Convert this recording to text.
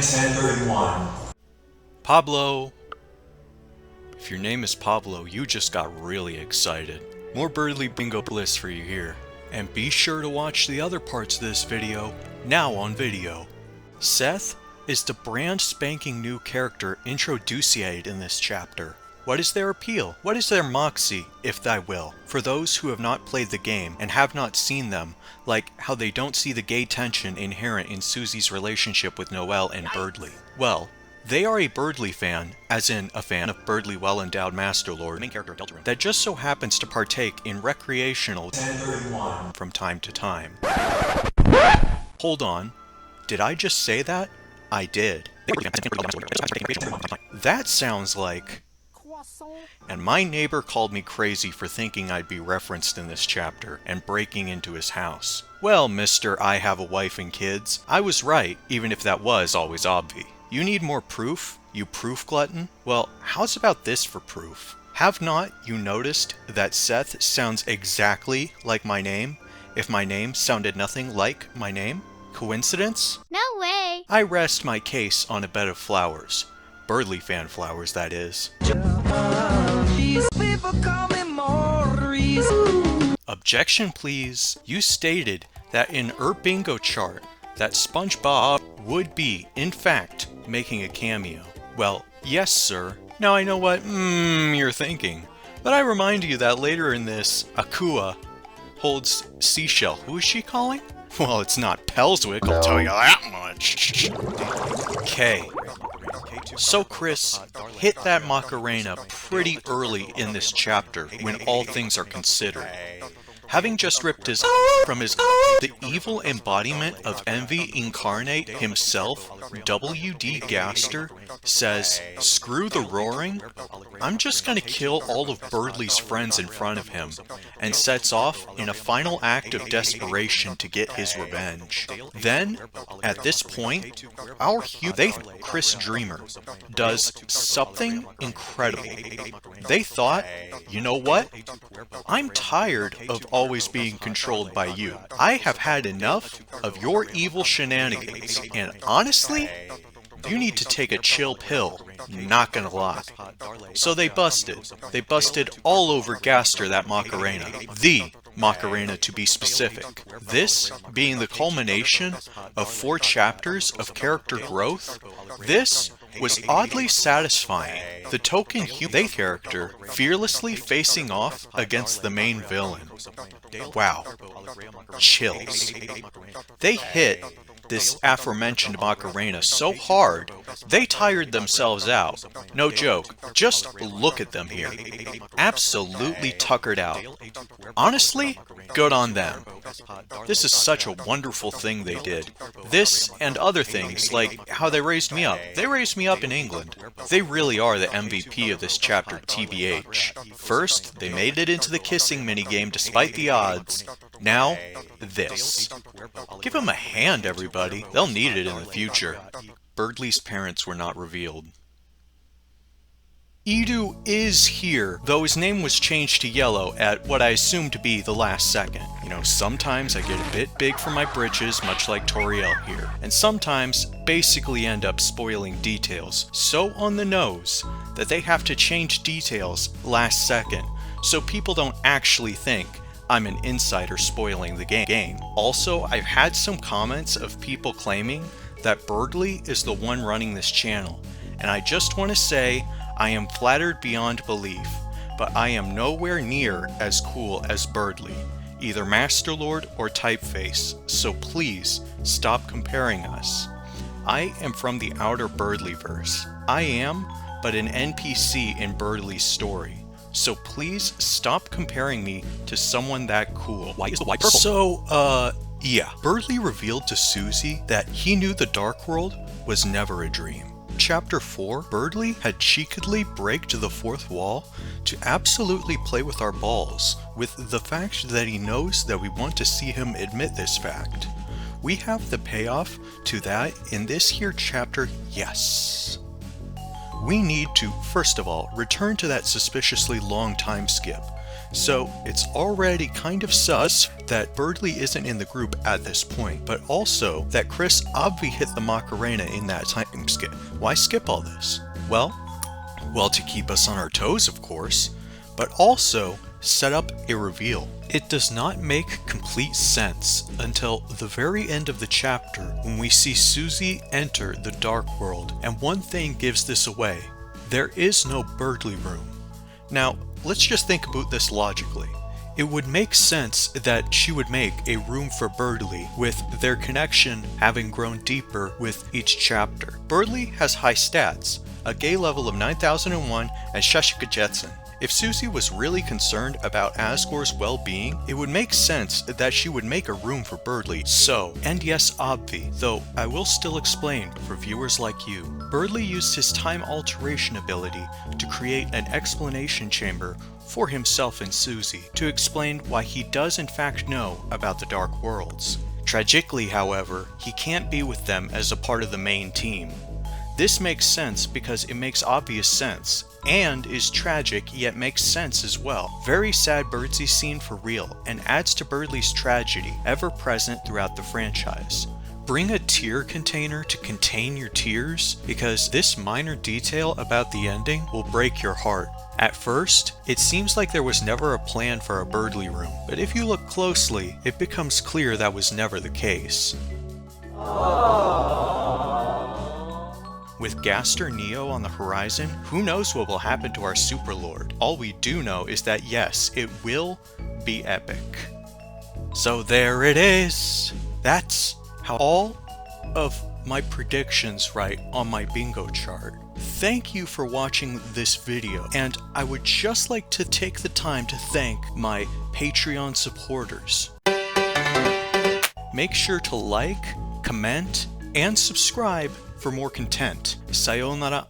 10:31. Pablo! If your name is Pablo, you just got really excited. More Berdly Bingo Bliss for you here. And be sure to watch the other parts of this video, now on video. Seth is the brand spanking new character introduced in this chapter. What is their appeal? What is their moxie, if thy will? For those who have not played the game and have not seen them, like how they don't see the gay tension inherent in Susie's relationship with Noelle and Berdly. Well, they are a Berdly fan, as in a fan of Berdly well-endowed Masterlord, main character of Deltarune, that just so happens to partake in recreational 10:31. from time to time. Hold on, did I just say that? I did. That sounds like... And my neighbor called me crazy for thinking I'd be referenced in this chapter and breaking into his house. Well, Mr. I have a wife and kids, I was right, even if that was always obvious. You need more proof, you proof glutton? Well, how's about this for proof? Have not you noticed that Seth sounds exactly like my name, if my name sounded nothing like my name? Coincidence? No way! I rest my case on a bed of flowers. Berdly fan flowers, that is. Objection, please. You stated that in Bingo chart that SpongeBob would be, in fact, making a cameo. Well, yes, sir. Now I know what you're thinking, but I remind you that later in this, Akua holds Seashell. Who is she calling? Well, it's not Pelswick, I'll tell you that much. Okay. So Chris hit that Macarena pretty early in this chapter when all things are considered. Having just ripped his from his the evil embodiment of envy incarnate himself, WD Gaster says, "Screw the roaring, I'm just gonna kill all of Berdly's friends in front of him," and sets off in a final act of desperation to get his revenge. Then, at this point, our Chris Dreamer does something incredible. They thought, you know what? I'm tired of always being controlled by you. I have had enough of your evil shenanigans, and honestly, you need to take a chill pill, not gonna lie. So they busted. They busted all over Gaster that Macarena. The Macarena to be specific. This being the culmination of 4 chapters of character growth, this was oddly satisfying. The token human character fearlessly facing off against the main villain. Wow. Chills. They hit this aforementioned Macarena so hard, they tired themselves out. No joke, just look at them here. Absolutely tuckered out. Honestly, good on them. This is such a wonderful thing they did. This and other things, like how they raised me up. They raised me up in England. They really are the MVP of this chapter, TBH. First, they made it into the kissing minigame despite the odds. Now, this. Give them a hand, everybody. They'll need it in the future. Berdly's parents were not revealed. Edu is here, though his name was changed to Yellow at what I assume to be the last second. You know, sometimes I get a bit big for my britches, much like Toriel here, and sometimes basically end up spoiling details so on the nose that they have to change details last second, so people don't actually think I'm an insider spoiling the game. Also, I've had some comments of people claiming that Berdly is the one running this channel, and I just want to say I am flattered beyond belief, but I am nowhere near as cool as Berdly, either Masterlord or Typeface, so please stop comparing us. I am from the outer Berdlyverse. I am but an NPC in Berdly's story. So please stop comparing me to someone that cool. Why is the white purple? So, yeah. Berdly revealed to Susie that he knew the Dark World was never a dream. Chapter 4, Berdly had cheekily breaked the 4th wall to absolutely play with our balls, with the fact that he knows that we want to see him admit this fact. We have the payoff to that in this here chapter, yes. We need to, first of all, return to that suspiciously long time skip So it's already kind of sus that Berdly isn't in the group at this point, but also that Chris obviously hit the Macarena in that time skip. Why skip all this? Well, to keep us on our toes, of course, but also set up a reveal. It does not make complete sense until the very end of the chapter when we see Susie enter the dark world, and one thing gives this away. There is no Berdly room. Now, let's just think about this logically. It would make sense that she would make a room for Berdly, with their connection having grown deeper with each chapter. Berdly has high stats, a gay level of 9001 and Shashika Jetson. If Susie was really concerned about Asgore's well-being, it would make sense that she would make a room for Berdly. So, and yes, obvi, though I will still explain for viewers like you. Berdly used his time alteration ability to create an explanation chamber for himself and Susie to explain why he does in fact know about the Dark Worlds. Tragically, however, he can't be with them as a part of the main team. This makes sense because it makes obvious sense, and is tragic yet makes sense as well. Very sad Birdsey scene for real, and adds to Berdly's tragedy ever present throughout the franchise. Bring a tear container to contain your tears, because this minor detail about the ending will break your heart. At first, it seems like there was never a plan for a Berdly room, but if you look closely, it becomes clear that was never the case. With Gaster Neo on the horizon, who knows what will happen to our Superlord? All we do know is that yes, it will be epic. So there it is! That's how all of my predictions right on my bingo chart. Thank you for watching this video, and I would just like to take the time to thank my Patreon supporters. Make sure to like, comment, and subscribe for more content. Sayonara.